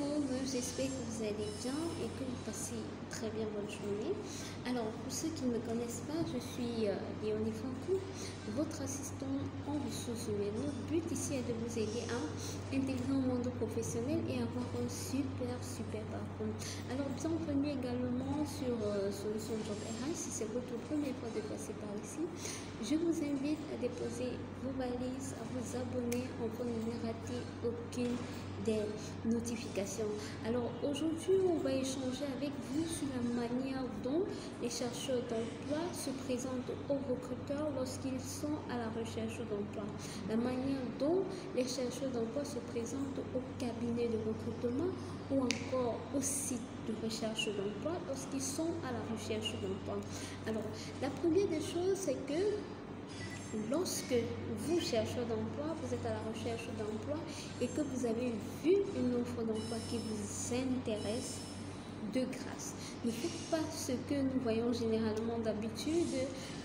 monde, j'espère que vous allez bien et que vous passez très bien votre journée. Alors pour ceux qui ne me connaissent pas, je suis Léonie Fankou, votre assistant en ressources humaines. Notre but ici est de vous aider à intégrer un monde professionnel et avoir un super parcours. Alors bienvenue également sur Solution Job RH. Si c'est votre première fois de passer par ici, je vous invite à déposer vos valises, à vous abonner afin de ne rater aucune des notifications. Alors aujourd'hui, on va échanger avec vous sur la manière dont les chercheurs d'emploi se présentent aux recruteurs lorsqu'ils sont à la recherche d'emploi. La manière dont les chercheurs d'emploi se présentent au cabinet de recrutement ou encore au site de recherche d'emploi lorsqu'ils sont à la recherche d'emploi. Alors, la première des choses, c'est que lorsque vous, chercheur d'emploi, vous êtes à la recherche d'emploi et que vous avez vu une offre d'emploi qui vous intéresse, de grâce, ne faites pas ce que nous voyons généralement d'habitude.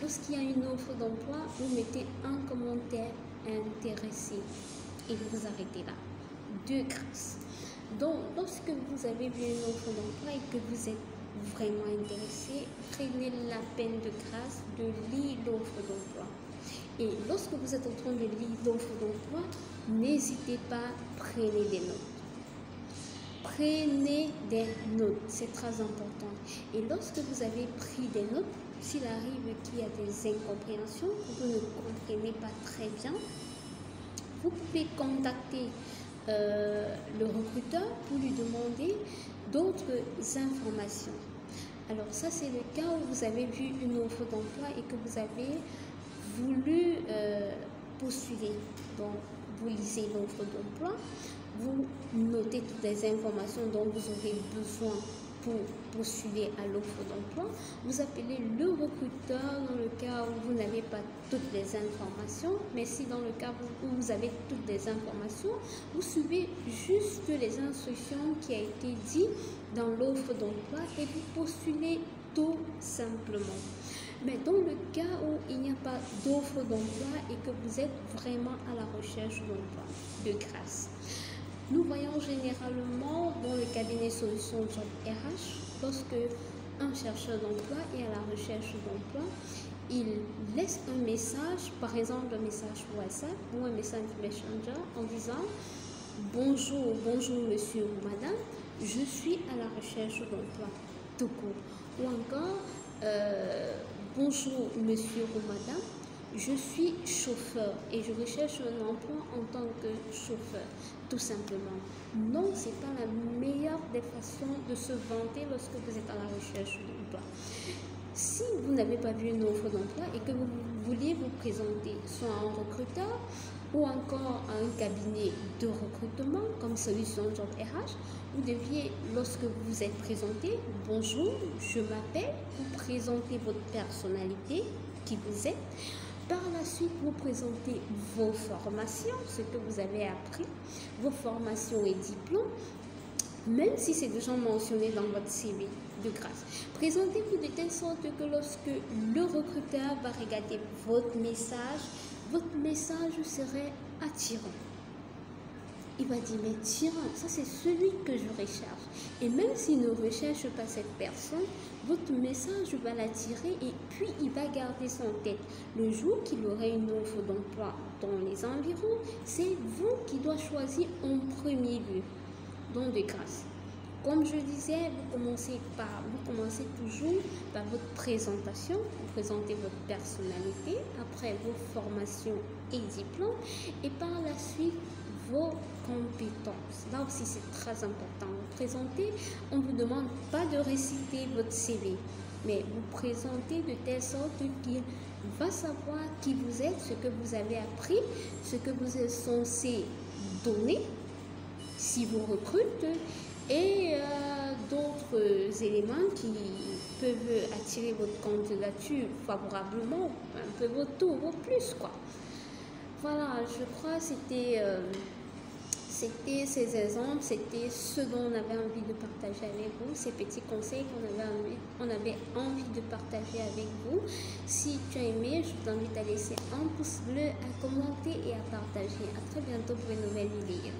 Lorsqu'il y a une offre d'emploi, vous mettez un commentaire intéressé et vous arrêtez là, de grâce. Donc, lorsque vous avez vu une offre d'emploi et que vous êtes vraiment intéressé, prenez la peine de grâce de lire l'offre d'emploi. Et lorsque vous êtes en train de lire l'offre d'emploi, n'hésitez pas, prenez des notes. Prenez des notes, c'est très important. Et lorsque vous avez pris des notes, s'il arrive qu'il y a des incompréhensions, que vous ne comprenez pas très bien, vous pouvez contacter le recruteur pour lui demander d'autres informations. Alors ça, c'est le cas où vous avez vu une offre d'emploi et que vous avez voulu postuler. Donc, vous lisez l'offre d'emploi, vous notez toutes les informations dont vous aurez besoin pour postuler à l'offre d'emploi. Vous appelez le recruteur dans le cas où vous n'avez pas toutes les informations, mais si dans le cas où vous avez toutes les informations, vous suivez juste les instructions qui ont été dites dans l'offre d'emploi et vous postulez tout simplement. Mais dans le cas où il n'y a pas d'offre d'emploi et que vous êtes vraiment à la recherche d'emploi, de grâce, nous voyons généralement dans le cabinet Solution Job RH, lorsque un chercheur d'emploi est à la recherche d'emploi, il laisse un message, par exemple un message WhatsApp ou un message Messenger en disant « Bonjour monsieur ou madame, je suis à la recherche d'emploi » tout court. Ou encore « Bonjour monsieur ou madame, je suis chauffeur et je recherche un emploi en tant que chauffeur », tout simplement. Non, ce n'est pas la meilleure des façons de se vanter lorsque vous êtes à la recherche d'emploi. Si vous n'avez pas vu une offre d'emploi et que vous vouliez vous présenter soit à un recruteur ou encore à un cabinet de recrutement comme Solution Job RH, vous deviez, lorsque vous vous êtes présenté, « Bonjour, je m'appelle », vous présentez votre personnalité, qui vous êtes. Par la suite, vous présentez vos formations, ce que vous avez appris, vos formations et diplômes, même si c'est déjà mentionné dans votre CV, de grâce. Présentez-vous de telle sorte que lorsque le recruteur va regarder votre message serait attirant. Il va dire, mais tiens, ça c'est celui que je recherche. Et même s'il ne recherche pas cette personne, votre message va l'attirer et puis il va garder ça en tête. Le jour qu'il aurait une offre d'emploi dans les environs, c'est vous qui doit choisir en premier lieu. Donc de grâce. Comme je disais, vous commencez toujours par votre présentation, vous présentez votre personnalité, après vos formations et diplômes, et par la suite vos compétences. Là aussi, c'est très important. Vous présentez, on ne vous demande pas de réciter votre CV, mais vous présentez de telle sorte qu'il va savoir qui vous êtes, ce que vous avez appris, ce que vous êtes censé donner si vous recrutez, et d'autres éléments qui peuvent attirer votre candidature favorablement, un peu vos taux, vos plus, quoi. Voilà, je crois que c'était ces exemples, c'était ce dont on avait envie de partager avec vous, ces petits conseils qu'on avait envie de partager avec vous. Si tu as aimé, je t'invite à laisser un pouce bleu, à commenter et à partager. À très bientôt pour une nouvelle vidéo.